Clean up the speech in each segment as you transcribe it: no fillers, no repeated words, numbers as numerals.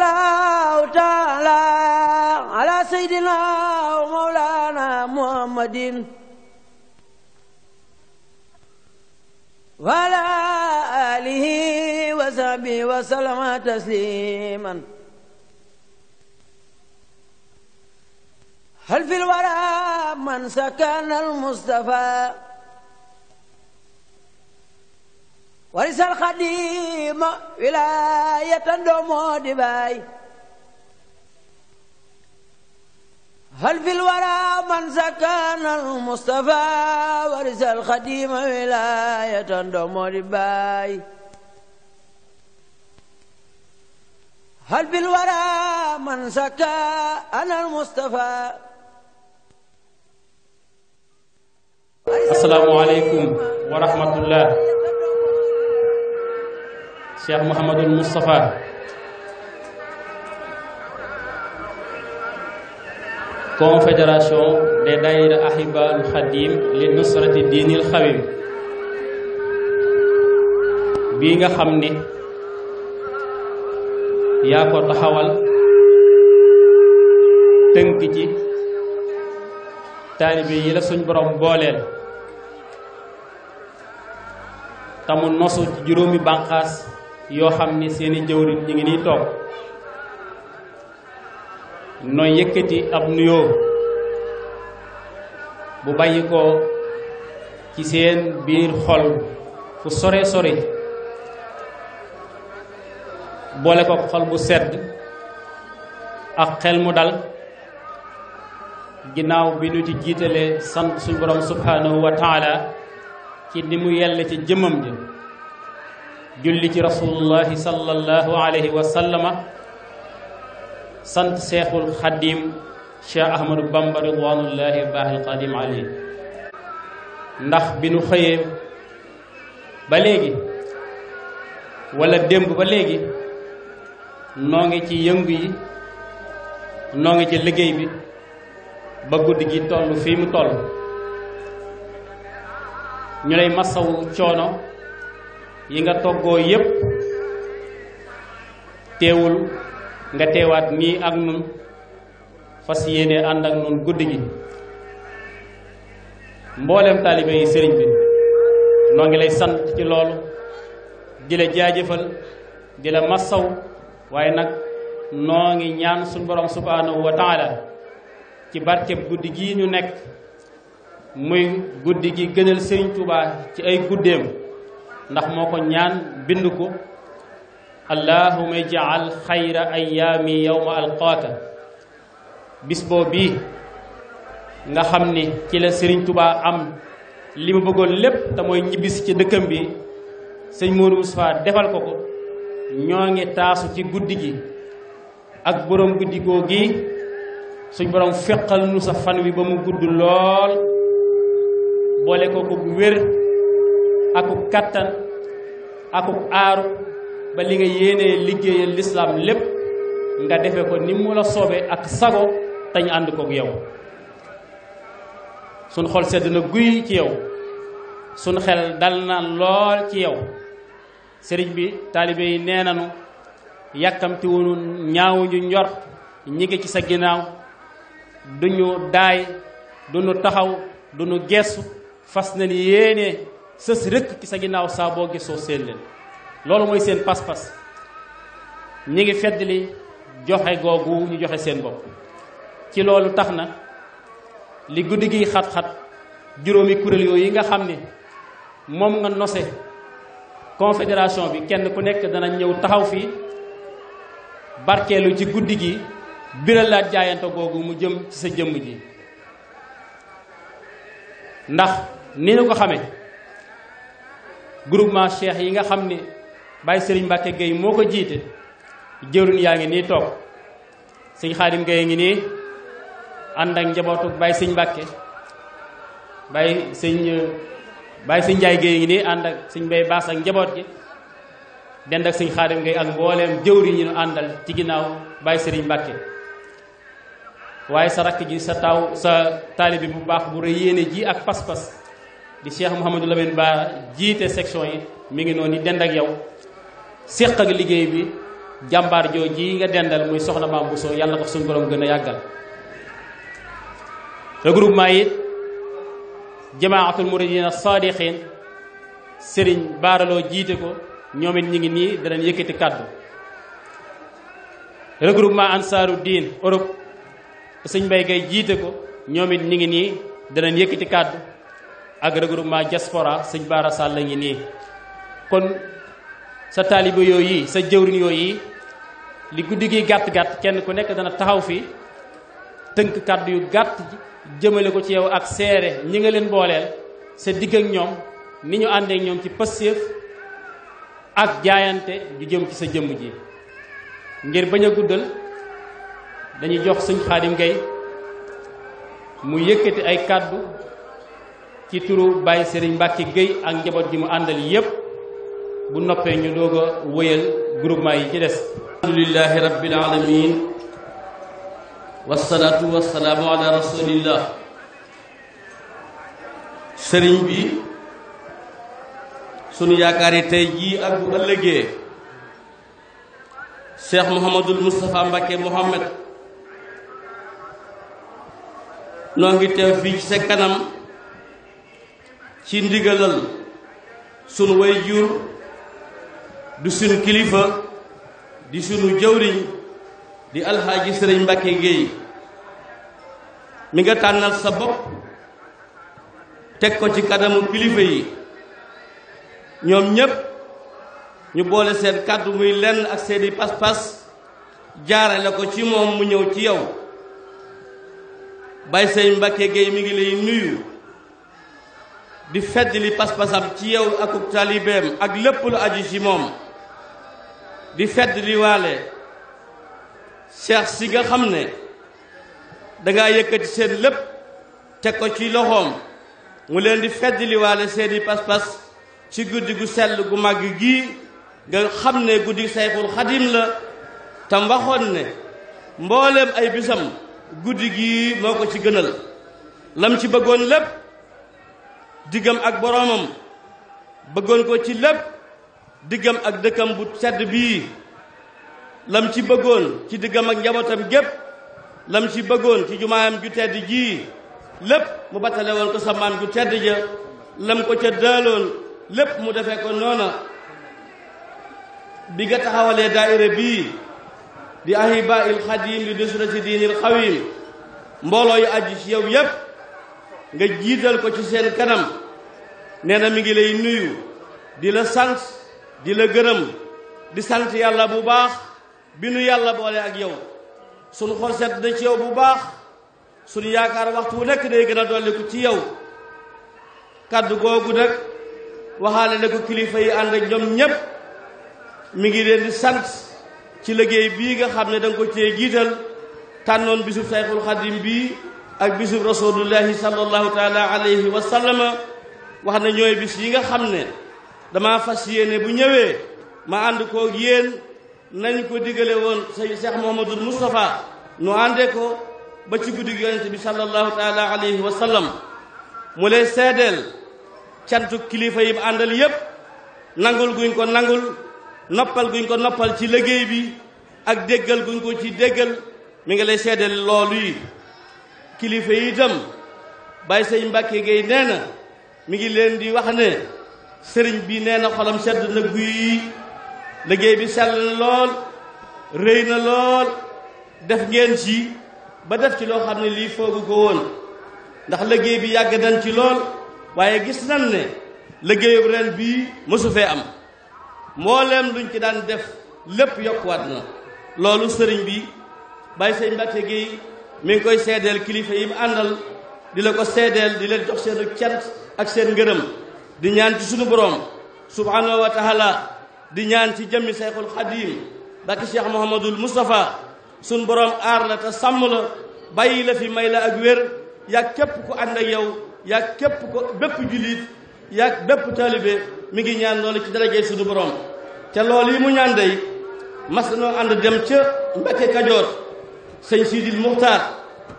sallallahu taala ala sayyidina wa mawlana muhammadin wa ala alihi wa sahbihi wa sallama tasliman hal fil wara man sakana al mustafa warisal xadima wilayatan doomoo di baay hal fil wara man sakana al mustafa warisal xadima wilayatan doomoo di baay hal fil wara man sakana al mustafa. Assalaamu aleykum wa rahmatullah. Cheikh Mouhamadul Moustapha Confédération des Daïra Ahibahil Khadim li nusrati diinil xawim bii nga xam ni yaa ko taxawal tënk ci taalibe yi la suñ borom booleel tamu nosu ci juróomi bànqaas yoo xam ni seeni jëwriñ ñi ngi niy toog nooy yëkkati ab nuyoo bu bàyyi ko ci seen biir xol fu sore sore boole ko xol bu sedd ak xel mu dal ginnaaw bi ñu ci jiitalee sant suñu borom subhanahu wa taala ci ni mu yelle ci jëmmam ji julli ci rasulullahi sallallahu alayhi wa sallama sant seexul xadim cheikh ahmadou bamba ridwanullahi baahil qadim alayhi ndax bi nu xëyee ba léegi wala démb ba léegi noo ngi ci yëngu yi noo ngi ci liggéey bi ba guddi gi toll fii mu toll ñu lay masawu coono yi nga toggoo yépp teewul nga teewaat nii ak nun fas yéene ànd ak nun guddi gi mboolem taalibe yi sëriñ bi noo ngi lay sant ci loolu di la jaajëfal di la masaw waaye nag noo ngi ñaan suñu borom subhanahu wa taala ci barkeb guddi gi ñu nekk muy guddi gi gënal sëriñ Tuubaa ci ay guddeem ndax moo ko ñaan bind ko allahumma ij'al xayra ayaami yawma alqaaka bis boo bii nga xam ni ci la sëriñ Tuubaa am li mu bëggoon lépp te mooy ñibbisi ci dëkkam bi sëñ Modou Moustapha defal ko ko ñoo ngi taasu ci guddi gi ak borom guddi goo gi suñ borom feqal nu sa fan wi ba mu gudd lool boole ko ko wér akuk kattan akuk aaru ba li nga yéenee liggéeyal lislaam lépp nga defe ko ni mu la soobee ak sago tañ ànd kook yow suñ xol sedd na guy ci yow suñ xel dal na lool ci yow sëriñ bi taalibe yi nee nanu yàkkamti wunu ñaawuñu njort ñi ngi ci sa ginnaaw duñu daay duñu taxaw duñu gestu fas na ni yéene sës rëkk ci sa ginnaaw saa boo gisoo seen leen loolu mooy seen pas-pas ñi ngi feddli joxe googu ñu joxe seen bopp ci loolu tax na li guddi gi xat-xat juróomi kuréel yooyu yi nga xam ne moom nga nose confédération bi kenn ku nekk dana ñëw taxaw fii barkeelu ci guddi gi biralaat jaayante googu mu jëm ci sa jëmm ji ndax ni ñu ko xamee groupement cheikh yi nga xam ni Baye Serigne Mbacke Gueye moo ko jiite jëruñ yaa ngi nii toog sëñ Xaadim Gueye ngi nii ànd ak njabootu Baye Serigne Mbacke Baye Serigne Ndiaye Gueye ngi nii ànd ak sëñ Bay Baas ak njaboot gi dend ak sëñ Xaadim Gueye ak mbooleem jëwriñ ñi ñu àndal ci ginnaaw Baye Serigne Mbacke waaye sa rakk ji sa taw sa taalibi bu baax bu rëy yéene ji ak pas-pas di Cheikh Mouhamadou Lamine Ba jiite section yi mi ngi noonu dend ak yow séq ak liggéey bi jàmbaar jooji nga dendal muy soxna Maam Bousso yàlla ko suñu borom gën a yàggal. regroupement yi jamaatul muridina sadiqin Serigne baaraloo jiite ko ñoom it ñi ngi nii danañ yëkkati kàddu. regroupement ansaaru diin Europe sëñ Mbay Gay jiite ko ñoom it ñi ngi nii danañ yëkkati kàddu ak regroupement diaspora sëñ Baara Sall la ngi nii. kon sa taaliba yooyu sa jëwriñ yooyu li guddi gi gàtt-gàtt kenn ku nekk dana taxaw fi tënk kàddu yu gàtt jëmale ko ci yow ak seere ñi nga leen booleel sa digg ak ñoom ni ñu àndee ak ñoom ci pësséef ak jaayante ju jëm ci sa jëmm ji. ngir bañ a guddal dañuy jox sëñ Xaadim Gay mu yëkkati ay kàddu ci turu Baye Serigne Mbacke Gueye ak njaboot gi mu àndal yépp bu noppee ñu doog a wëyal groupement yi ci des. alhamdulillahi rabbil alamin wasalaatu wasalaamu ala rasulillah. sëriñ bi sunu yaakaar yi tey jii ak bu ëllëgee Cheikh Mouhamadul Moustapha Mbacke Mohamed noo ngi teew fii ci sa kanam ci ndigalal sunu way jur du sunu kilifa di sunu jëwriñ di alxaaji sëriñ Mbacke Gueye mi nga tànnal sa bopp teg ko ci kanamu kilifa yi ñoom ñépp ñu boole seen kàddu muy lenn ak seeni pas-pas jaarale ko ci moom mu ñëw ci yow. Baye Sëriñ Mbacke Gueye mi ngi lay nuyu di fedd li pas-pasam ci yow akuk taalibeem ak lépp lu aju ci moom di fedd li waale Cheikh si nga xam ne dangaa yëkkati seen lépp teg ko ci loxoom mu leen di fedd li waale seeni pas-pas ci guddi gu sell gu màgg gii nga xam ne guddi Sayxul Xadim la tam waxoon ne mbooleem ay bisam guddi gii moo ko ci gënal lam ci bëggoon lépp diggam ak boroomam bëggoon ko ci lépp diggam ak dëkkam bu sedd bii lam ci bëggoon ci diggam ak njabootam gépp lam ci bëggoon ci jumaayam ju tedd jii lépp mu battale woon ko sa maam ju tedd ja lam ko ca daaloon lépp mu defee ko noona bi nga taxawalee daayira bii di ahibail xadim li nusrati diinil xawim mbooloo yu aju ci yow yépp nga jiital ko ci seen kanam nee na mi ngi lay nuyu di la sant di la gërëm di sant yàlla bu baax bi nu yàlla boole ak yow sunu xol sedd na ci yow bu baax sunu yaakaar waxtu wu nekk day gën a dolliku ci yow kàddu googu nag waxaale na ko kilifa yi ànd ak ñoom ñépp mi ngi leen di sant ci liggéey bii nga xam ne da nga ko cee jiital tànnoon bisub Sayxul Xadim bii ak bisub rasulullahi sallallahu taala alayhi wa sallama wax na ñooy bis yi nga xam ne dama fas yéene bu ñëwee ma ànd koog yéen nañ ko digale woon say Cheikh Mouhamadul Moustapha nu ànde ko ba ci guddi yonente bi sallallahu taala alayhi wa sallam mu lay seedeel cantu kilifa yi àndal yépp nangul guñ ko nangul noppal guñ ko noppal ci liggéey bi ak déggal guñ ko ci déggal mi ngi lay seedeel loolu yi kilifa yi itam Baye Sëriñ Mbacke Gueye nee na mi ngi leen di wax ne sëriñ bi nee na xolam sedd na guy liggéey bi sell na lool rëy na lool def ngeen ci ba def ci loo xam ne lii foogu ko woon ndax liggéey bi yàgg nañ ci lool waaye gis nañ ne liggéeyu ren bii mësu fee am mbooleem luñ ci daan def lépp yokkuwaat na loolu sëriñ bi Baye Sëriñ Mbacke Gueye mi ngi koy seedeel kilifa yi mu àndal di la ko seedeel di leen jox seen cant ak seen ngërëm di ñaan ci sunu borom subhanahu wa taala di ñaan ci jëmmi Sayxul Xadim baki Cheikh Mouhamadul Moustapha sunu borom aar la te sàmm la bàyyi la fi may la ak wér yaa képp ku ànd ak yow yaa képp ko bépp jullit yaa bépp taalibe mi ngi ñaan loolu ci darajey sunu borom te loolu yi mu ñaan day mas noo ànd dem ca Mbakke Kajoor sëñ Sidil Muxtaar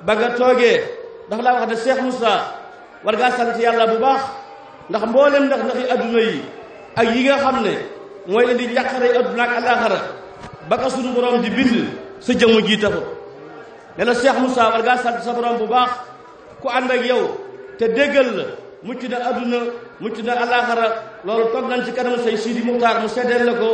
ba nga toogee dafa laa wax ne Cheikh Moussa war ngaa sant yàlla bu baax ndax ndax yi adduna yi ak yi nga xam ne mooy indi njàqare adduna ak alaxara ba ka sunu borom di bind sa jëmm ji taxut nee na Cheikh Moussa war ngaa sant sa borom bu baax ku ànd ak yow te déggal la mucc na adduna mucc na alaxara loolu toog nañ ci kanam say Sidi Muxtaar mu seddeel la ko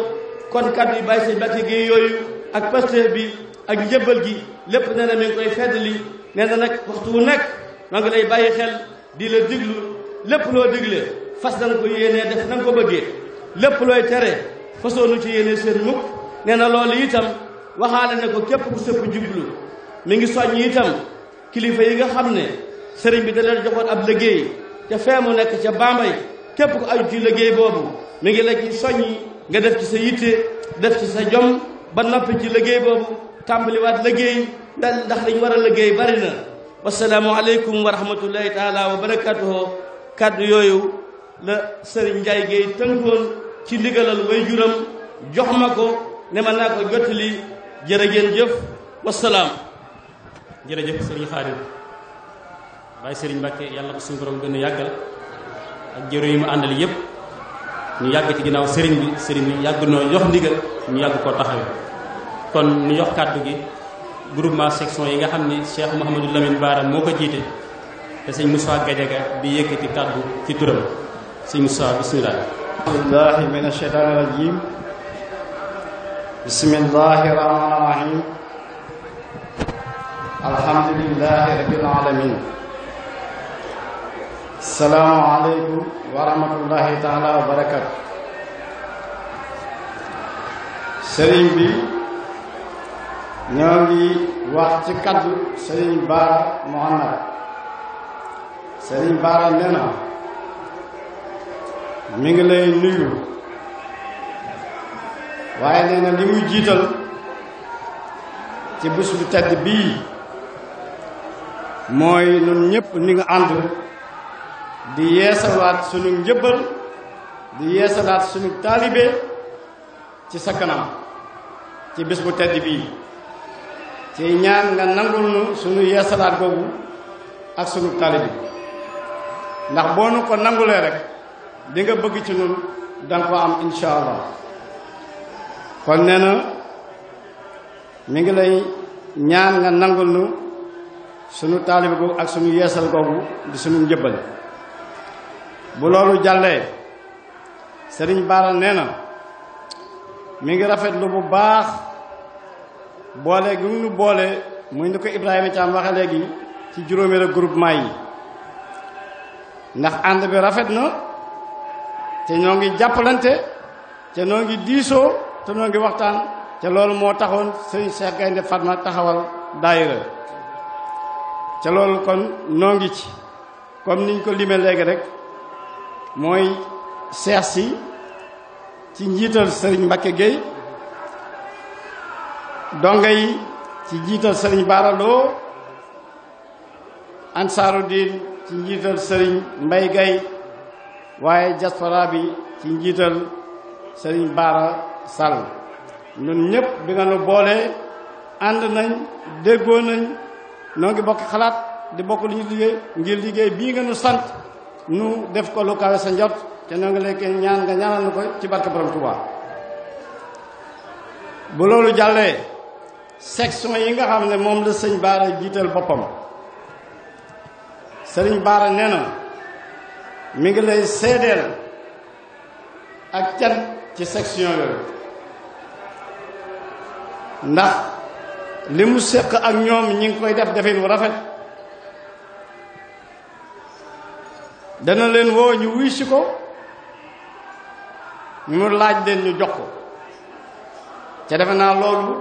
kon kat yi bàyyi say Mbàkke gi yooyu ak Pastef bi ak njëbbal gi lépp nee na mi ngi koy feddali nee na nag waxtu wu nekk maa ngi lay bàyyi xel di la diglu lépp loo digle fas nañ ko yéenee def na nga ko bëggee lépp looy tere fasoonu ci yéene seen mukk nee na loolu itam waxaale na ko képp ku sëpp jublu mi ngi soññ itam kilifa yi nga xam ne sëriñ bi da leen joxoon ab liggéey ca fee mu nekk ca Bambey képp ku aju ci liggéey boobu mi ngi la ci soññi nga def ci sa yitte def ci sa jom ba noppi ci liggéey boobu tàmbaliwaat liggéey ndax dañ war a liggéey bari na wasalaamu aleykum wa rahmatullahi taala wa barakatuhu kàddu yooyu la sëriñ Njaay Géey tënkoon ci ndigalal way juram jox ma ko ne ma naa ko jottali jërë ngeen jëf wasalaam. jërëjëf sëriñ Xaadim Baay sëriñ Mbàkke yàlla ko suñu borom gën a yàggal ak jëro yi mu àndal yépp ñu yàgg ci ginnaaw sëriñ bi yàgg noo jox ndigal ñu yàgg koo taxawe kon ñu jox kàddu gi groupement section yi nga xam ni Cheikh Mouhamadou Lamine Bara moo ko jiite te sëñ Moussa Gadiaga di yëkkati kàddu ci turam sëñ Moussa bismillah. billahi min asheytaani rajim bismillahi rahmani rahim alhamdulillahi rabbil alamin assalaamu aleykum wa rahmatullahi taala wa barakatu sëriñ bi ñoo ngi wax ci kaddu sëriñ Bara Muhammad sëriñ Bara nee na mi ngi lay nuyu waaye nee na li muy jiital ci bés bu tedd bii mooy ñun ñëpp ni nga ànd di yeesalaat sunu njëbbal di yeesalaat sunu taalibe ci sa kanam ci bés bu tedd bii ci ñaan nga nangul nu sunu yeesalaat googu ak sunu taalibe ndax boo nu ko nangulee rek di nga bëgg ci nun danga ko am insha allah kon nee na mi ngi lay ñaan nga nangul nu sunu taalibe googu ak sunu yeesal googu di sunu njëbbal bu loolu jàllee sëriñ Bara nee na mi ngi rafetlu bu baax boole gi nu boole muy ni ko Ibrahima Thiam waxe léegi ci juróomeelu groupement yi ndax ànd bi rafet na te ñoo ngi jàppalante te ñoo ngi diisoo te ñoo ngi waxtaan te loolu moo taxoon sëriñ Cheikh Gaynde Fatma taxawal daayira te loolu kon noo ngi ci comme niñ ko limee léegi rek mooy seex si ci njiital sëriñ Mbacke Gueye donga yi ci njiital sëriñ Bara Lo ansaaru diin ci njiital sëriñ Mbay Gaye waaye diaspora bi ci njiital sëriñ Bara Sall ñun ñëpp bi nga nu boolee ànd nañ déggoo nañ noo ngi bokk xalaat di bokk lu ñu liggéey ngir liggéey bii nga nu sant nu def ko lu kawe sa njot te noo ngi lekk ñaan nga ñaanal nu ko ci barke borom Touba. bu loolu jàllee section yi nga xam ne moom la sëñ Bara jiital boppam sëriñ Bara nee na mi ngi lay seedeel ak can ci section yooyu ndax li mu séq ak ñoom ñi ngi koy def defin wu rafet dana leen woo ñu wuy si ko ñu laaj leen ñu jox ko ca defe naa loolu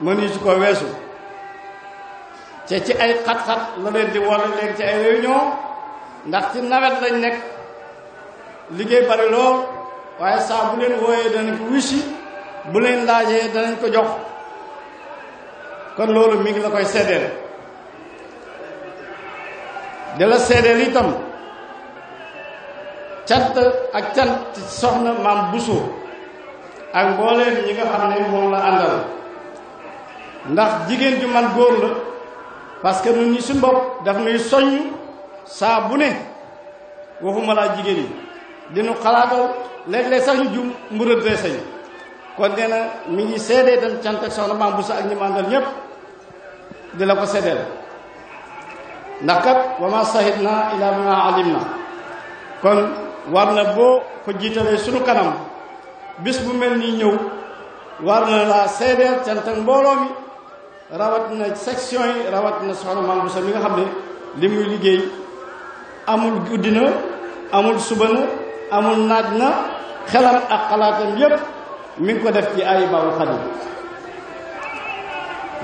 mënuñu si ko weesu ca ci ay xat-xat la leen di wala léegi ci ay réunion ndax ci nawet lañ nekk liggéey bari lool waaye saa bu leen wooyee danañ ko wuy si bu leen laajee danañ ko jox kon loolu mi ngi la koy seddeel di la seddeel itam cant ak cant soxna maam Bousso ak mbooleem ñi nga xam ne moom la àndal ndax jigéen ju man góor la parce que ñun ñi suñu bopp daf nuy soññ saa bu ne waxuma laa jigéen ñi dinu xalaatal léeg-léeg sax ñu jum mburëdee sañ kon nee na mi ngi seedee itam cant ak soxna Maam Bousso ak ñi mu àndal ñëpp di la ko seedeel ndax kat wa ma sahidna ila bima alimna kon war na boo ko jiitalee sunu kanam bis bu mel nii ñëw war na laa seedeel cant ak mbooloo mi rawat na section yi rawat na soxna Maam Bousso mi nga xam ne li muy liggéey amul guddi na amul suba na amul naaj na xelam ak xalaatam yépp mi ngi ko def ci ay Ahibahil Khadim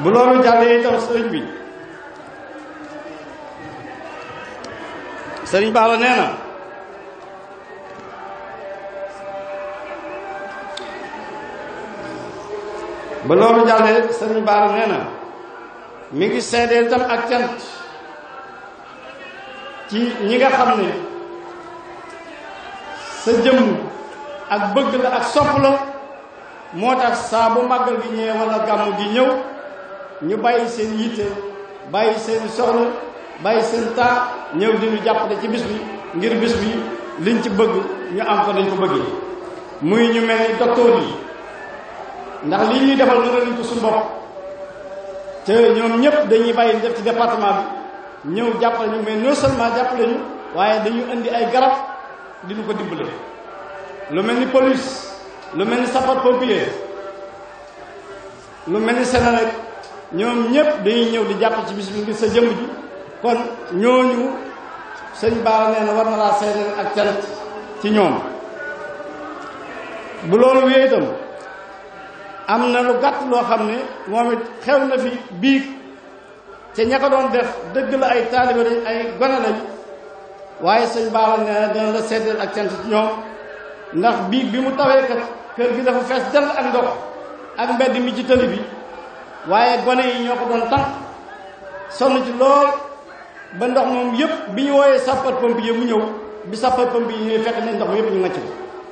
bu loolu jàllee itam sëriñ Bara nee na ba loolu jàllee sëriñ Bara nee na mi ngi seedeel itam ak cant ci ñi nga xam ne sa jëmm ak bëgg la ak sopp la moo tax saa bu màggal gi ñëwee wala gàmmu gi ñëw ñu bàyyi seen yitte bàyyi seen soxla bàyyi seen temps ñëw di ñu jàppale ci bis bi ngir bis bi liñ ci bëgg ñu am ko dañ ko bëggee muy ñu mel ni docteur yi ndax lii ñuy defal mën nañ ko suñu bopp te ñoom ñëpp dañuy bàyyi def ci département bi ñëw jàppale ñu mais non seulement jàppale ñu waaye dañu indi ay garab di ñu ko dimbale lu mel ni police lu mel ni sapeur pompier lu mel ni Sénélec ñoom ñëpp dañuy ñëw di jàpp ci bis bi ngir sa jëmm ji kon ñooñu sëñ Bara nee na war na laa seedeel ak cant ci ñoom bu loolu wéy itam am na lu gàtt loo xam ne moom it xew na fi biig te ña ko doon def dëgg la ay taalibe lañ ay gone lañ waaye sëñ Bara nee na dana la seedeel ak cant ci ñoom ndax biig bi mu tawee kat kër gi dafa fees dell ak ndox ak mbedd mi ci tëli bi waaye gone yi ñoo ko doon tànk sonn ci lool ba ndox moom yëpp bi ñu wooyee sapeur-pompier mu ñëw bi sapeur-pompier yi ñëwee fekk nañ ndox yëpp ñu ngacc ko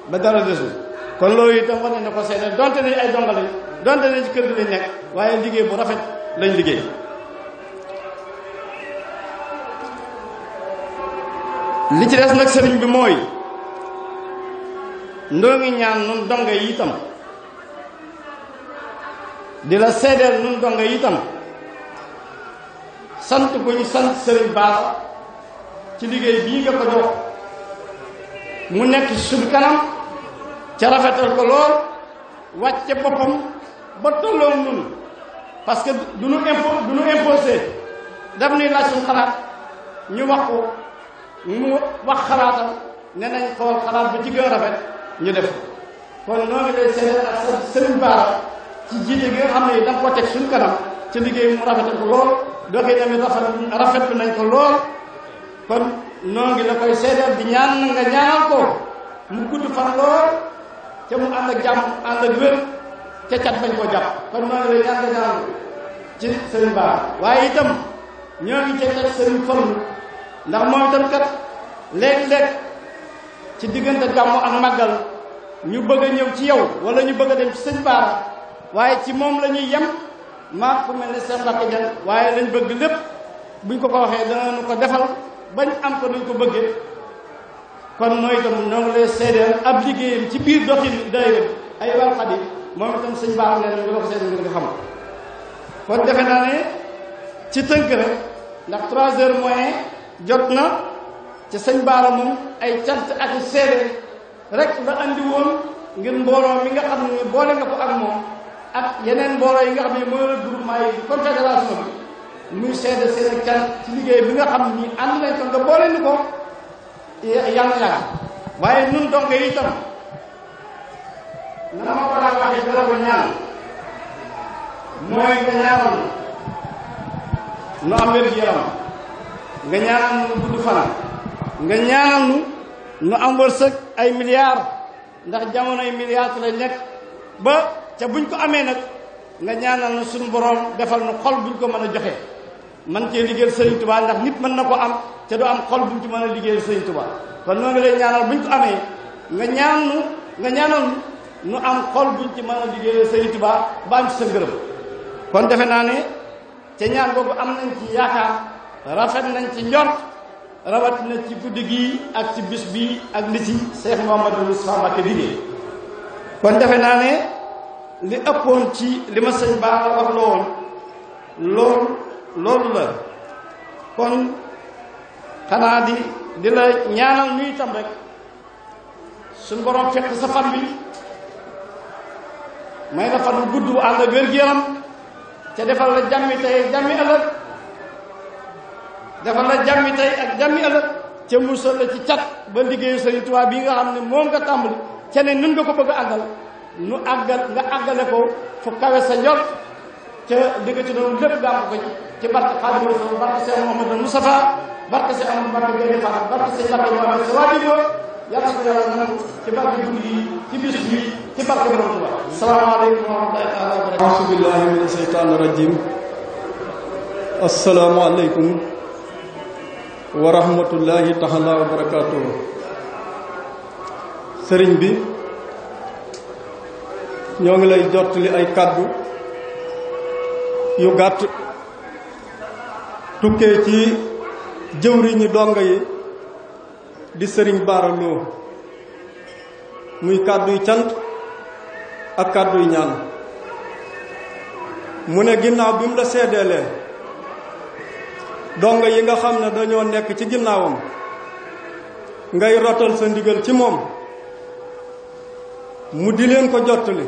ba dara desul kon loolu itam war nañ ko seedeel donte ne ay donga lañ donte ne ci kër gi lañ nekk waaye liggéey bu rafet lañ liggéey li ci des nag sëriñ bi mooy ndoo ngi ñaan nun donga yi itam di la seedeel nun donga yi itam sant ko ñu sant sëriñ Bara ci liggéey bii nga ko jox mu nekk suñu kanam ca rafetal ko lool wàcce boppam ba tolloo nun parce que du nu imposé daf nuy laaj suñu xalaat ñu wax ko mu wax xalaatam ne nañ xool xalaat bi ci gën a rafet ñu def kon noo ngi lay seedeel ak sa sëriñ Bara ci jiite gi nga xam ne da nga ko teg suñu kanam ci liggéey mu rafetal ko lool doxee tamit rafetlu nañ ko lool kon noo ngi la koy seedeel di ñaan na nga ñaanal ko mu gudd fan lool te mu ànd ak jàmm ànd ak wér ca cat bañ koo jàpp kon noo ngi lay ñaan nga ñaanal ci sëriñ Bara waaye itam ñoo ngi cee teg sëriñ Fallu ndax moom itam kat léeg-léeg ci diggante gàmmu ak màggal ñu bëgg a ñëw ci yow wala ñu bëgg a dem ci sëñ Bara waaye ci moom la ñuy yem maa ku mel ne seen Mbàkke Jan waaye lañ bëgg lépp buñ ko waxee danañu ko defal bañ am ko nuñ ko bëggee kon mooy itam ñoo ngi lay seedeel ab liggéeyam ci biir doxin daayira Ahibahil Khadim moom itam sëñ Bara nee na ñu la ko seedeel nga xam kon defe naa ne ci tënk rek ndax 3 heures moins jot na ci sëñ Bara moom ay cant ak seede rek la andi woon ngir mbooloo mi nga xam ne boole nga ko ak moom ak yeneen mbooloo yi nga xam ne mooy regroupement yi confédération bi muy seede seen cant ci liggéey bi nga xam ni ànd nañ ko nga boole ni ko yàlla yàgg waaye nun donge yi itam na ma ko daan waxee dara ko ñaan mooy nga ñaanal nu am wér gi yaram nga ñaanal nu gudd fan nga ñaanal nu am wërsëg ay milliards ndax jamono ay milliards ci lañ nekk ba ca buñ ko amee nag nga ñaanal na suñu borom defal nu xol buñ ko mën a joxe man cee liggéeyal Sëriñ Tuubaa ndax nit mën na ko am te du am xol buñ ci mën a liggéeyal Sëriñ Tuubaa kon noo ngi lay ñaanal buñ ko amee nga ñaanal nu am xol buñ ci mën a liggéeyal Sëriñ Tuubaa ba am ci sa ngërëm kon defe naa ne ca ñaan boobu am nañ ci yaakaar rafet nañ ci njort rawat na ci guddi gii ak ci bis bii ak li ci Cheikh Mouhamadou Moustapha Mbacké liggéey kon defe naa ne li ëppoon ci li ma sëñ Bara wax la woon loolu la kon xanaa di la ñaanal nuy tam rek suñu borom fekk sa fan bi may la fan gudd bu ànd ak wér-gu-yaram te defal la jàmmi tey jàmmi ëllëg defal la jàmmi tey ak jàmmi ëllëg te musal la ci cat ba liggéeyu Sëriñ Tuubaa bii nga xam ne moom nga tàmbali ca ne nun nga ko bëgg a àggal nga àggale ko fu kawe sa njot ca li nga ci doon lépp nga am ko ci barke Xaadimu Rasuul barke Seex Muhammadu Mustafa barke Seex Ahmadu Bamba Gaynde Fatma barke Seex Mbàkke Muhammad sa waajur yàlla ko yàlla nangu ci barke guddi yi ci bis bi ci barke Borom Tuubaa salaamaaleykum wa rahmatullaahi taala wa barakaatuh auzu billaahi mina seytaani rajiim assalaamu aleykum wa rahmatullaahi taala wa barakaatuh sëriñ bi ñoo ngi lay jottali ay kàddu yu gàtt tukkee ci jëwriñi donga yi di sëriñ Bara Lo muy kàdduy cant ak kàdduy ñaan mu ne ginnaaw bi mu la seedeelee donga yi nga xam ne dañoo nekk ci ginnaawam ngay rotal sa ndigal ci moom mu di leen ko jottali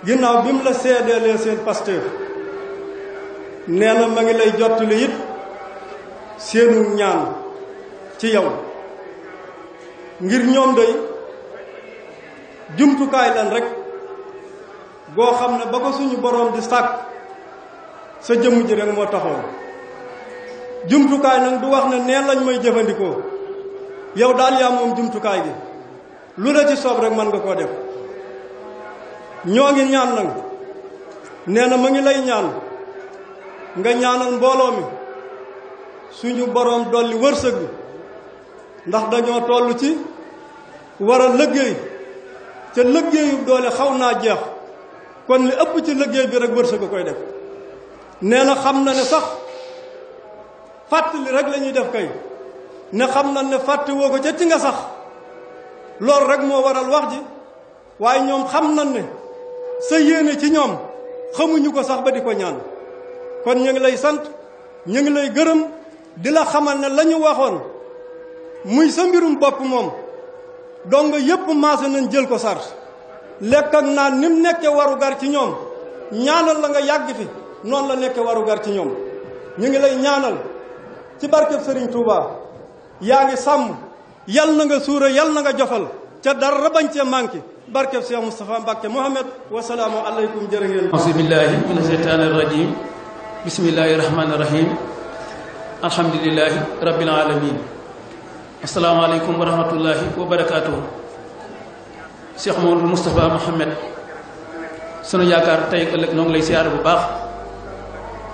ginnaaw bi mu la seedeelee seen pasteur nee na ma ngi lay jottali it seenu ñaan ci yow ngir ñoom day jumtukaay lan rek boo xam ne ba ko suñu boroom di sàkk sa jëmm ji rek moo taxoon jumtukaay nag du wax ne neen lañ may jëfandikoo yow daal yaa moom jumtukaay gi lu la ci soob rek mën nga koo def ñoo ngi ñaan nag nee na ma ngi lay ñaan nga ñaanal mbooloo mi suñu boroom dolli wërsëg bi ndax dañoo toll ci war a liggéey te liggéeyu doole xaw naa jeex kon li ëpp ci liggéey bi rek wërsëg a koy def nee na xam na ne sax fàttali rek la ñuy def kay ne xam na ne fàtte woo ko ca ci nga sax loolu rek moo waral wax ji waaye ñoom xam nañ ne sa yéene ci ñoom xamuñu ko sax ba di ko ñaan kon ñu ngi lay sant ñu ngi lay gërëm di la xamal ne la ñu waxoon muy sa mbirum bopp moom donc yépp maase nañ jël ko sar lekk ak naan ni mu nekkee warugar ci ñoom ñaanal la nga yàgg fi noonu la nekkee warugar ci ñoom ñu ngi lay ñaanal ci barkeb Serigne Touba yaa ngi sàmm yal na nga suura yal na nga jofal ca dara bañ cee manqué barkeb Cheikh Moustapha Mbacke Mohamed wasalaamu aleykum jërë ngeen. auzu billahi mina sheytaani rajim bismillahi rahmaani rahim alhamdulillahi rabbil alamin asalaamaaleykum wa rahmatullahi wa barakaatuhu. Cheikh Mamadou Moustapha Mohamed sunu yaakaar tey ëllëg noo ngi lay siyaare bu baax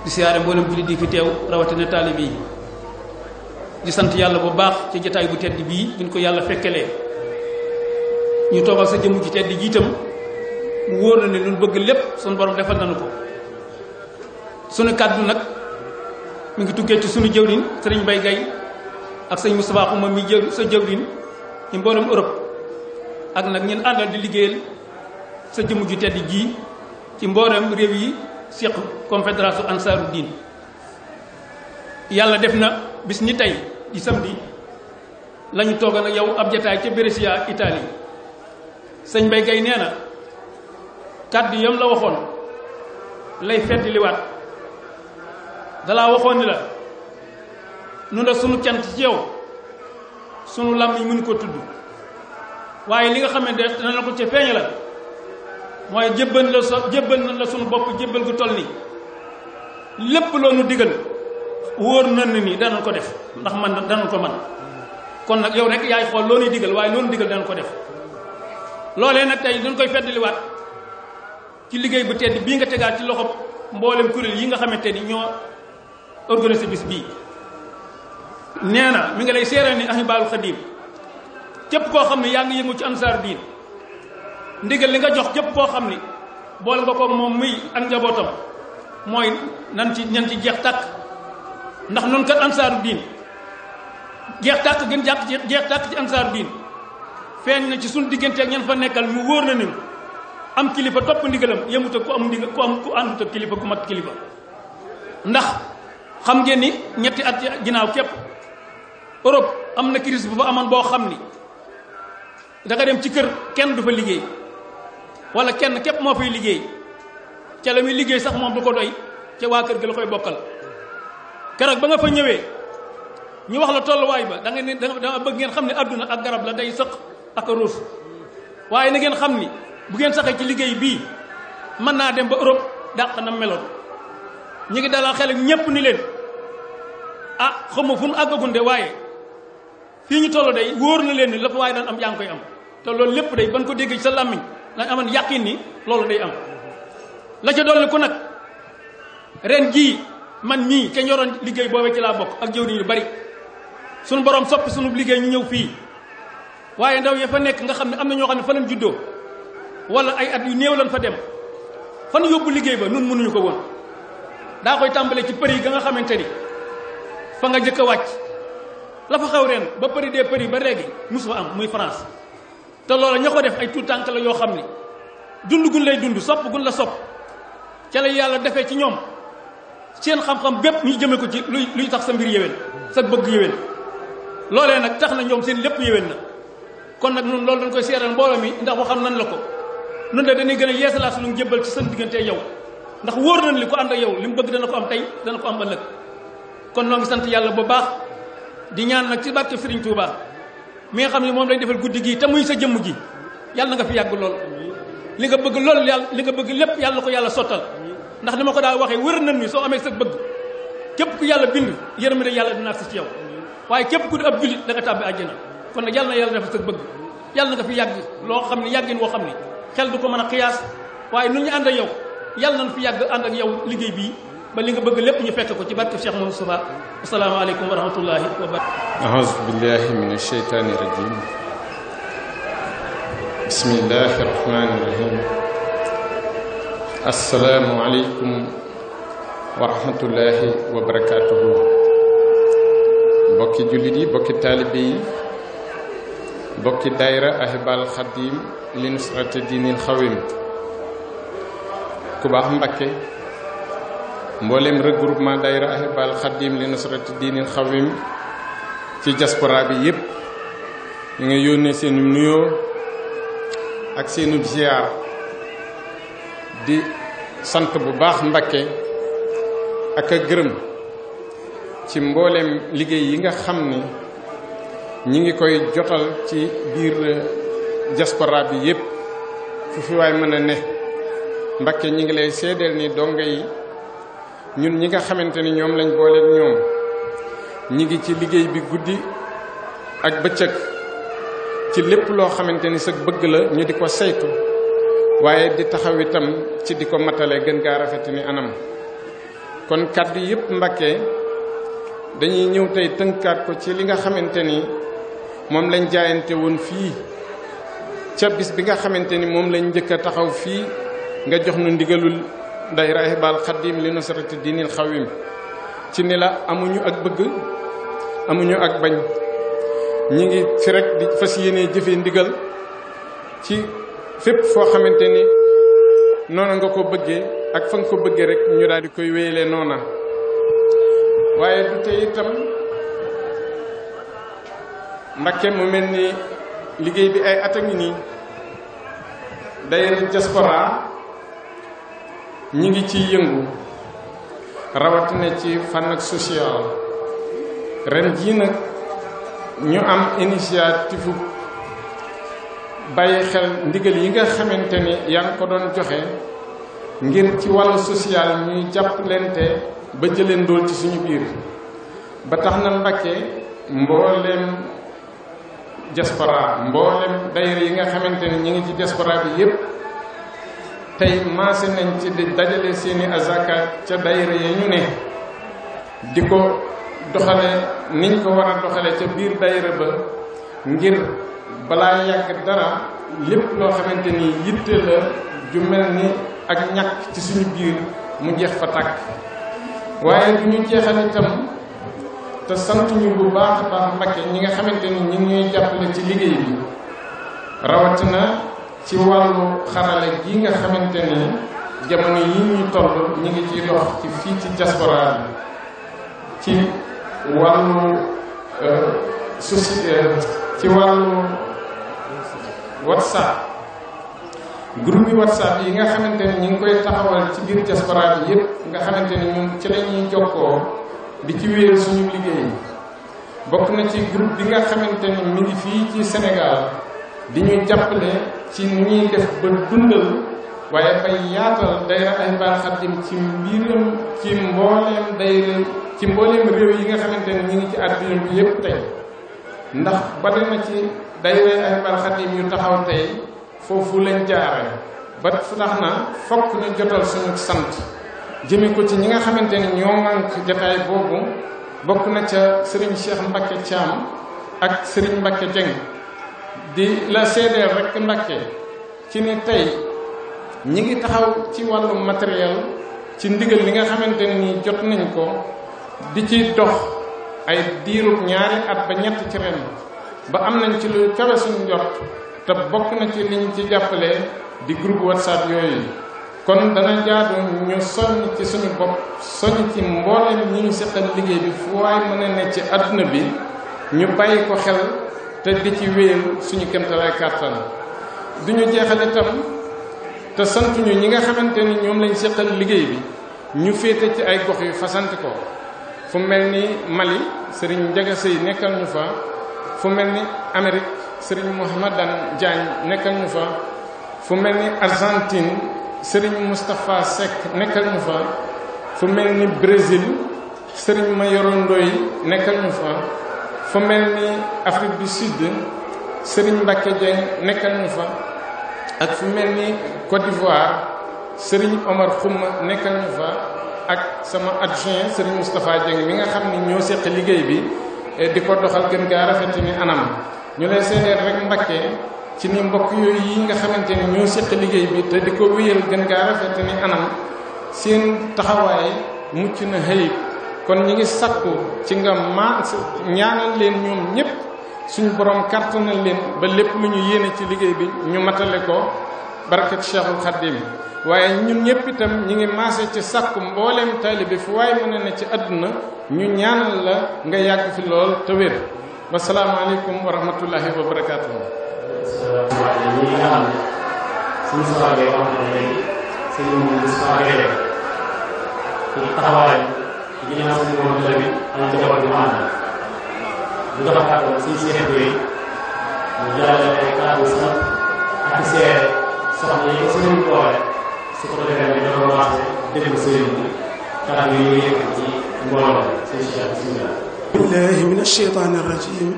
di siyaare mboolem jullit di fi teew rawatina taalibe yi di sant yàlla bu baax ci jotaay bu tedd bii ñu ko yàlla fekkelee ñu toogal sa jëmm ji tedd ji itam mu wóor na ne lu bëgg lépp sunu borom defal nañu ko. sunu kàddu nag mi ngi tukkee ci sunu jëwriñ sëriñ Bay Gay ak sëñ Moustapha Xuma mi sa jëwriñ ci mboolem Europe ak nag ñun àndal di liggéeyal sa jëmm ju tedd ji ci mboolem réew yi seq confédération Ansaaru Diin. yàlla def na bis ni tey di samedi la ñu toogal ak yow ab jataay ca Brescia Italie sëñ Bay Gay nee na kàddu yam la waxoon lay fedd liwaat dalaa waxoon ni la nu la sunu cant ci yow sunu lam yi mënu ko tudd waaye li nga xam ne dana la ko ca feeña la mooy jébbal na la sunu bopp jébbal gu toll ni lépp loo nu digal wóor na ni danañ ko def ndax man danañ ko man kon nag yow rek yaay xool loo nuy digal waaye loo nu digal danañ ko def loolee nag tey dañ koy feddaliwaat ci liggéey bu tedd bii nga tegaat ci loxo mboolem kuréel yi nga xamante ni ñoo organisé bis bii. nee na mi ngi lay seeral ni Ahibahil Khadim képp koo xam ne yaa ngi yëngu ci Ansaaru Diin ndigal li nga jox képp koo xam ni boole nga ko moom muy ak njabootam mooy nan ci jeex tàkk ndax noonu kat Ansaaru Diin jeex tàkk gën jeex tàkk ci Ansaaru Diin feeñ na ci suñu diggante ak ñan fa nekkal mu wóor na ni am kilifa topp ndigalam yemut ak ku am ndigal ku àndut ak kilifa ku mat kilifa. ndax xam ngeen ni ñetti at ginnaaw képp Europe am na crise bu fa amoon boo xam ni da nga dem ci kër kenn du fa liggéey wala kenn képp moo fay liggéey ca la muy liggéey sax moom du ko doy ca waa kër gi la koy bokkal. keroog ba nga fa ñëwee ñu wax la tolluwaay ba da nga bëgg ngeen xam ne adduna ak garab la day sëq ak ruus waaye na ngeen xam ni bu ngeen saxee ci liggéey bii mën naa dem ba Europe dàq na meloon. ñu ngi dalal xel ñépp ni leen xam nga fu nu àggagunde waaye fii ñu toll day wóor na leen ni la fa waaye daan am yaa ngi koy am te loolu lépp day ban ko déggee ci sa làmmiñ lañ amoon yàqin ni loolu day am. la ca dolli ku nag ren jii man mii ca ñoroon liggéey boobee ci laa bokk ak jëwriñ yu bari suñu borom soppi suñu liggéey ñu ñëw fii waaye ndaw ya fa nekk nga xam ne am na ñoo xam ne fa lañ juddoo wala ay at yu néew lañ fa dem fan yóbbu liggéey ba nun mënuñu ko woon. daa koy tàmbale ci përi ga nga xamante ni fa nga jëkk a wàcc la fa xew ren ba përi dee përi ba léegi musu fa am muy France te loola ña ko def ay tuut tànk la yoo xam ni dund gun lay dund sopp gun la sopp ca la yàlla defee ci ñoom seen xam-xam bépp ñu jëme ko ci luy tax sa mbir yéwén sa bëgg yéwén loolee nag tax na ñoom seen lépp yéwén na kon nag nun loolu dañ koy seeral mbooloo mi ndax waxam nan la ko nun de dañuy gën a yeesalaat suñu jébbal ci seen diggante yow ndax wóor nañ li ko ànd ak yow li mu bëgg dana ko am tey dana ko am ëllëg kon noo ngi sant yàlla bu baax di ñaan nag ci barke Serigne Touba mi nga xam ne moom lañ defal guddi gii te muy sa jëmm ji yàlla na nga fi yàgg lool li nga bëgg lool yàlla li nga bëgg lépp yàlla na ko yàlla sottal ndax ni ma ko daa waxee wër nañ ni soo amee sa bëgg képp ku yàlla bind yërmande yàlla dina si ci yow waaye képp ku di ab jullit da nga tàbbi àjjana kon nag yàlla na yàlla defal sa bëgg yàlla na nga fi yàgg loo xam ne yàggin woo xam ne xel du ko mën a xiyaas waaye nun ñu ànd ak yow yàlla nañ fi yàgg ànd ak yow liggéey bii ba li nga bëgg lépp ñu fekk ko ci barke Cheikh Mouhamadou Moustapha assalaamu aleykum wa rahmatullahi wa barakatuh. a'uuzu billahi mina shaytaani rajiim. bismillahi rahmaani rahiim. assalaamu aleykum wa rahmatullahi wa barakatuhu. bokki jullit yi bokki taalibe yi bokki daayira Ahibahil Khadim li nusrati diinil xawim ku baax Mbakke mboolem regroupement daayira Ahibahil Khadim li nusrati diinil xawim ci diaspora bi yépp ñu ngi yónnee seenu nuyoo ak seenu ziar di sant bu baax Mbakke ak a gërëm ci mboolem liggéey yi nga xam ni ñi ngi koy jotal ci biir diaspora bi yépp fu fi waay mën a ne Mbakke ñi ngi lay seedeel ni donga yi ñun ñi nga xamante ni ñoom lañ booleeg ñoom ñi ngi ci liggéey bi guddi ak bëccëg ci lépp loo xamante ni sa bëgg la ñu di ko saytu waaye di taxaw itam ci di ko matale gën gaa rafet ni anam kon kàddu yépp Mbakke dañuy ñëw tey tënkaat ko ci li nga xamante ni moom lañ jaayante woon fii ca bis bi nga xamante ni moom lañ njëkk a taxaw fii nga jox nu ndigalul daayira Ahibahil Khadim li nusrati diinil xawim ci ni la amuñu ak bëgg amuñu ak bañ ñi ngi fi rek di fas yéene jëfee ndigal ci fépp foo xamante ni noona nga ko bëggee ak fa nga ko bëggee rek ñu daal di koy wéyalee noona waaye du tey itam Mbakke mu mel ni liggéey bi ay at a ngi nii daayira diaspora ñi ngi ciy yëngu rawatina ci fànn ak social ren jii nag ñu am initiative bàyyi xel ndigal yi nga xamante ni yaa ngi ko doon joxe ngir ci wàllu social ñuy jàppalante ba jëlee ndóol ci suñu biir ba tax na Mbakke mboolem diaspora mboolem daayira yi nga xamante ni ñi ngi ci diaspora bi yépp tey maase nañ ci di dajale seeni azaka ca daayira ya ñu ne di ko doxale niñ ko war a doxale ca biir daayira ba ngir balaa yàgg dara lépp loo xamante ni yitte la ju mel ni ak ñàkk ci suñu biir mu jeex fa tàkk waaye du ñu jeexal itam te sant ñu bu baax a baax Mbakke ñi nga xamante ni ñu ngi ñuy jàppale ci liggéey bi rawatina ci wàllu xarala gi nga xamante ni jamono yi ñuy toll ñu ngi ciy dox ci fii ci diaspora bi ci wàllu société ci wàllu WhatsApp groupe yi WhatsApp yi nga xamante ni ñu ngi koy taxawal ci biir diaspora bi yépp nga xamante ni ñun ci la ñuy jokkoo di ci wéyal suñu liggéey bokk na ci groupe bi nga xamante ni mi ngi fii ci Sénégal di ñu jàppale ci ni ñuy def ba dundal waaye fay yaatal dayra Ahibahil Khadim ci mbiram ci mbooleem réew yi nga xamante ni ñu ngi ci àdduna bi yépp tey ndax bari na ci dayra Ahibahil Khadim yu taxaw tey foofu lañ jaare ba tax na fokk ñu jotal suñu sant jëme ko ci ñi nga xamante ni ñoo mank jataay boobu bokk na ca Serigne Cheikh Mbacke Thiam ak Serigne Mbacke Dieng di la seedeel rek Mbacke ci ni tey ñi ngi taxaw ci wàllu matériel ci ndigal li nga xamante ni jot nañ ko di ci dox ay diirub ñaari at ba ñett ci ren ba am nañ ci lu kawe suñu njort te bokk na ci liñ ci jàppale di groupe WhatsApp yooyu kon dana jaadu ñu soññ ci suñu bopp soññ ci mboolem ñi ñu seqal liggéey bi fu waay mën a ne ci àdduna bi ñu bàyyi ko xel te di ci wéyal suñu kéemtalaay kàttan duñu jeexal itam te santuñu ñi nga xamante ni ñoom lañ seqal liggéey bi ñu féete ci ay gox yu fasante ko fu mel ni Mali Serigne Ndiaga Sey nekkal ñu fa fu mel ni Amérique Serigne Mouhamadan Diagne nekkal ñu fa fu mel ni Argentine Serigne Moustapha Seck nekkal ñu fa fu mel ni Brésil Serigne Mayoro Ndoy nekkal ñu fa fu mel ni Afrique du Sud Serigne Mbacke Dieng nekkal ñu fa ak fu mel ni Côte d'Ivoire Serigne Omar Khouma nekkal ñu fa ak sama adjoint Serigne Moustapha Dieng mi nga xam ni ñoo seq liggéey bi di ko doxal gën gaa rafet ni anam ñu lay seedeel rek Mbacke ci ni mbokk yooyu yi nga xamante ni ñoo seq liggéey bi te di ko wéyal gën gaa rafet ni anam seen taxawaay mucc na xëyib kon ñi ngi sakku ci nga ñaanal leen ñoom ñépp suñu borom kàttanal leen ba lépp lu ñu yéene ci liggéey bi ñu matale ko barkat Cheikhul Khadim waaye ñun ñëpp itam ñi ngi maase ci sakku mbooleem taalibe fu waaye mën a ne ci àdduna ñu ñaanal la nga yàgg fi lool te wér wasalaamaaleykum wa rahmatullahi wa barakaatuhu. ñi nga xam ne suñu soxlaa wax na léegi suñu soxlaa ci taxawaay ci ginnaaw suñu moom la bi am ci jabar bi mu ànd bu nga xam ne suñu seex bi ñu jàllale ay kàddu sant ak seere soxna yi sëriñ boole su ko defee ne dafa commencé déglu sëriñ bi kàddu yi yëkk ci mbooloo sëriñ Cheikh bismillah billahi min ash-shaytani ar-rajim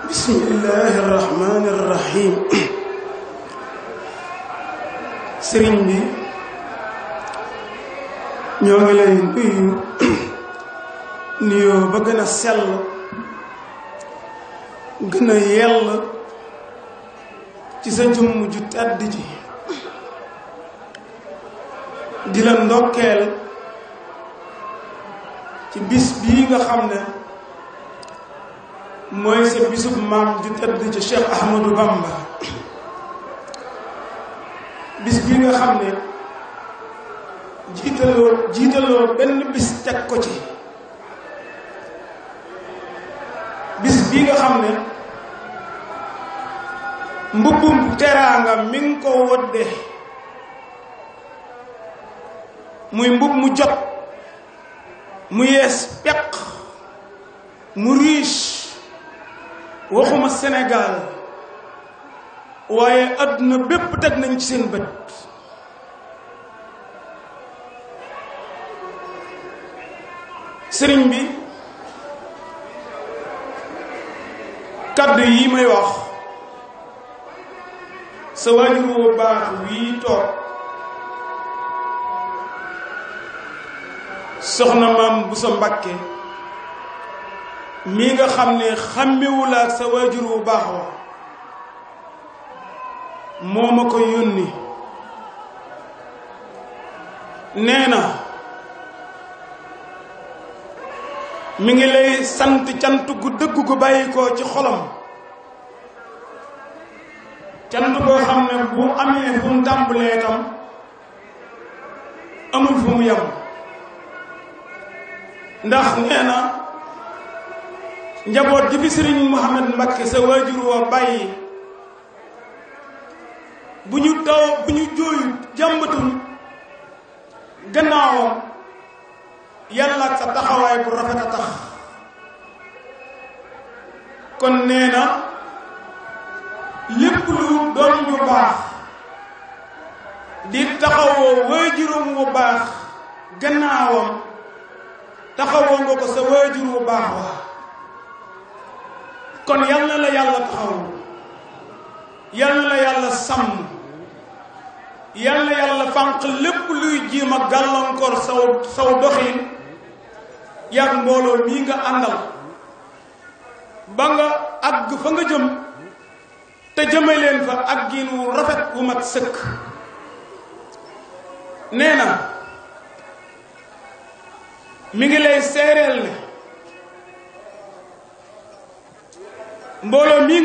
bismillahi ar-rahmani ar-rahim sëriñ bi ñoo ngi lay nuyu nuyoo ba gën a sell gën a yell ci sa jëmm ju tedd ji di la ndokkeel ci bis bii nga xam ne mooy sa bisub maam ju tedd ci Cheikh Ahmadou Bamba bis bii nga xam ne jiitaloo benn bis teg ko ci bis bii nga xam ne mbubbum teraanga mi ngi ko wodde muy mbubb mu jot mu yees peq mu riche waxuma Sénégal waaye àdduna bépp teg nañ ci seen bët sëriñ bi kaddu yi may wax sa waajur wu baax wii toog soxna maam bu sa Mbàkke mii nga xam ne xàmmewul ak sa waajur wu baax wa moo ma ko yónni nee na mi ngi lay sant cant gu dëgg gu bàyyi ko ci xolam cant boo xam ne bu amee fu mu tàmbalee tam amul fu mu yem ndax nee na njaboot gi fi sëriñ Mouhamed Mbacké sa waajur woo bàyyi bu ñu jooyut jàmbatul gannaawam yàlla ak sa taxawaay bu rafet a tax kon nee na lépp lu doon ñu baax di taxawoo waajuram wu baax gannaawam taxawoo nga ko sa waajur wu baax wa kon yal na la yàlla taxaw yal na la yàlla sàmm yal na yàlla fànq lépp luy jiima gàllankoor saw doxin yàgg mbooloo mii nga àndal ba nga àgg fa nga jëm te jëme leen fa àggin wu rafet wu mat sëkk nee na mi ngi lay seereel ne mbooloo mii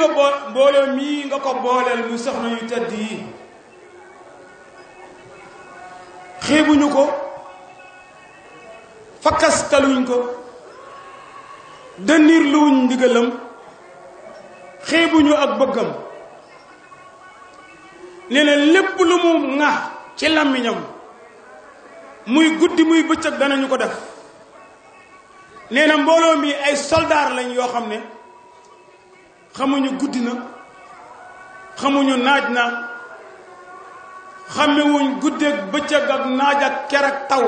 nga ko booleel muy soxna yu tedd yi xeebuñu ko fakkastaluñ ko dënniir luwuñ ndigalam xeebuñu ak bëggam nee na lépp lu mu ŋa ci làmmiñam muy guddi muy bëccëg danañu ko def nee na mbooloo mi ay soldaar lañ yoo xam ne xamuñu guddi na xamuñu naaj na xamewuñ guddeeg bëccëg ak naaj ak ker ak taw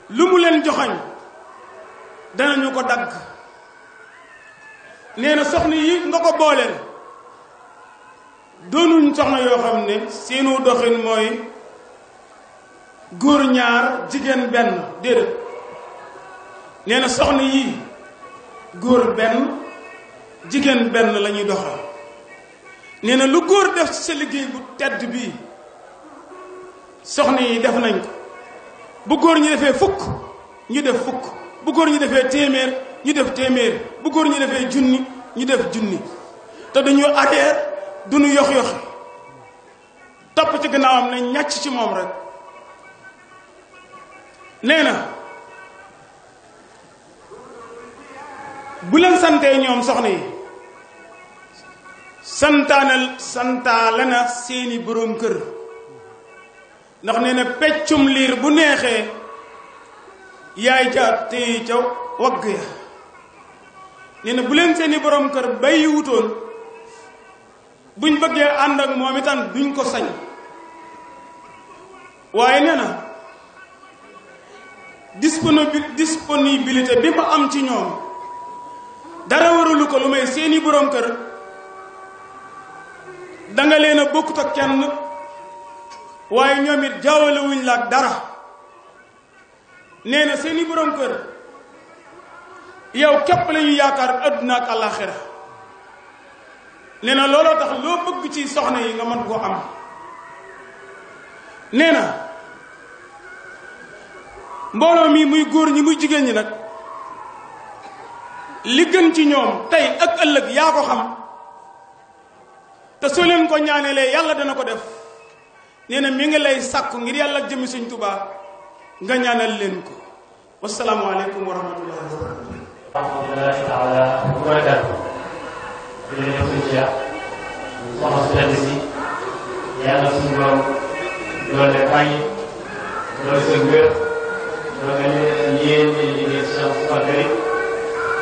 lu mu leen joxañ danañu ko dagg nee na soxna yi nga ko booleel doonuñ soxna yoo xam ne seenu doxin mooy góor ñaar jigéen benn déedéet nee na soxna yi góor benn jigéen benn la ñuy doxal nee na lu góor def ci sa liggéey bu tedd bii soxna yi def nañ ko bu góor ñi defee fukk ñu def fukk bu góor ñi defee téeméer ñu def téeméer bu góor ñi defee junni ñu def junni te duñu arrière duñu yox-yoxi topp ci gannaawam ne ñàcc ci moom rek nee na bu leen santee ñoom soxna yi santaale na seeni boroom kër ndax nee na peccum liir bu neexee yaay ja téye ca wagg ya nee na bu leen seeni boroom kër bàyyi wutoon buñ bëggee ànd ak moom itam duñ ko sañ waaye nee na disponibilité bi ma am ci ñoom dara waralu ko lu may seeni boroom kër danga leen a bokkut ak kenn waaye ñoom it jaawale wuñ la ak dara nee na seeni boroom kër yow képp la ñu yaakaar àdduna ak àllaaxira nee na looloo tax loo bëgg ci soxna yi nga mën koo am nee na mbooloo mi muy góor ñi muy jigéen ñi nag li gën ci ñoom tey ak ëllëg yaa ko xam te soo leen ko ñaanelee yàlla dana ko def nee na mi ngi lay sàkku ngir yàlla ak jëmi Sëñ Tuubaa nga ñaanal leen ko wasalaamu aleykum wa rahmatullahi wa barakatuh alhamdulilah taala wa barakatuh jërëjëf sëñ Cheikh soxna su tedd si yàlla suñu borom doole bàyyi doole sa wér doole yéen liggéey si Cheikh Bakary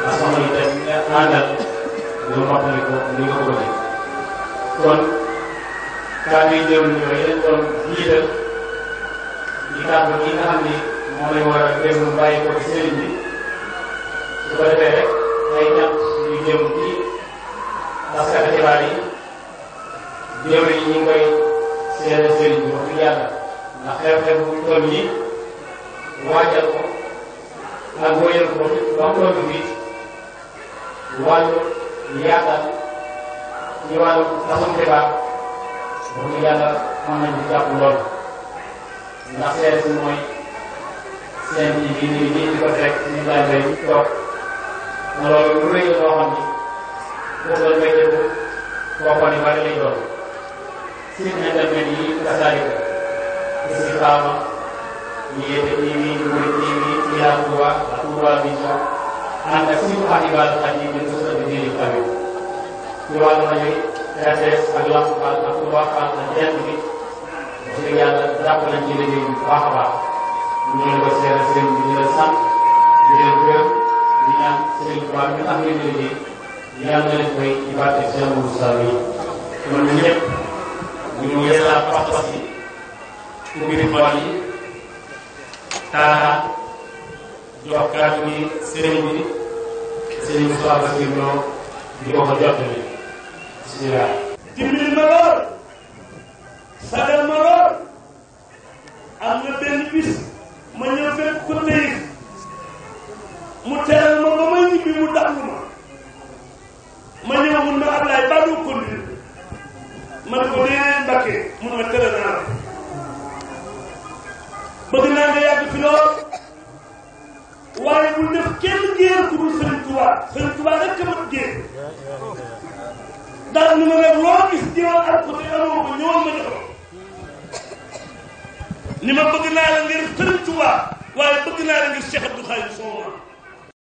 ndax soxna yi tamit nga àndal ñu mottali ko ni nga ko bëggee kon kàddu yi jëm ñoo yéen doon jiital yi kàddu yi nga xam ni moom lañ war a déglu bàyyi ko ci sëriñ bi su ko defee rek ay ñant yu jëm ci taskati xibaar yi jëm yi ñu ngi koy seede sëriñ bi wax dëgg yàlla ndax xew-xew bu toll yi waajal ko ak wóyal ko ba mu toll bi wàllu yaatal ci wàllu tasum xibaar wax dëgg yàlla mën nañ ci jàpp lool ndax seede si mooy seen ji bi nii di ko teg ñu laaj lay toog loolu lu rëy loo xam ni foofu lañ koy def waxoon yu bari lay doon site internet yi kasaalika Istikhama Yéete TV Mouride TV Ila Touba Touba Vision ànd ak suñu Ahibahil Khadim bi nusrati diinil qawim ci wàllu rajo yi RTS ak Lamp Fall ak Touba Fall ak Jant bi wax dëgg yàlla jàpp nañ ci liggéey bi bu baax a baax ñu ngi ko seere sëriñ bi di leen sant di leen gërëm di ñaan sëriñ Touba ñu am ngeen liggéey di ñaan na leen koy ci barke Cheikh Moussa yi kon ñëpp bu ñu yeesalaat pas-pas yi ubbi xol yi taara jox kàddu gi sëriñ bi sëriñ Moussa Bassir Lo di ko ko jottali bismillah dimbali ma lool sagal ma lool am na benn bis ma ñëw fekk ko tey mu teral ma ba may ñibbi mu dàggu ma ñëw mun ma Ablaye ba du ko ndi ma ne ko déedéet Mbakke mun ma teral naa la bëgg naa nga yàgg fi lool waaye bu def kenn géer ku dul Sëriñ Tuubaa rek ka mat géer daal ni ma nag loo gis jiwal ak ko te amoo ko ñëwal ma jox ni ma bëgg naa la ngir Sëriñ Tuubaa waaye bëgg naa la ngir Cheikh Abdou Khadim Sow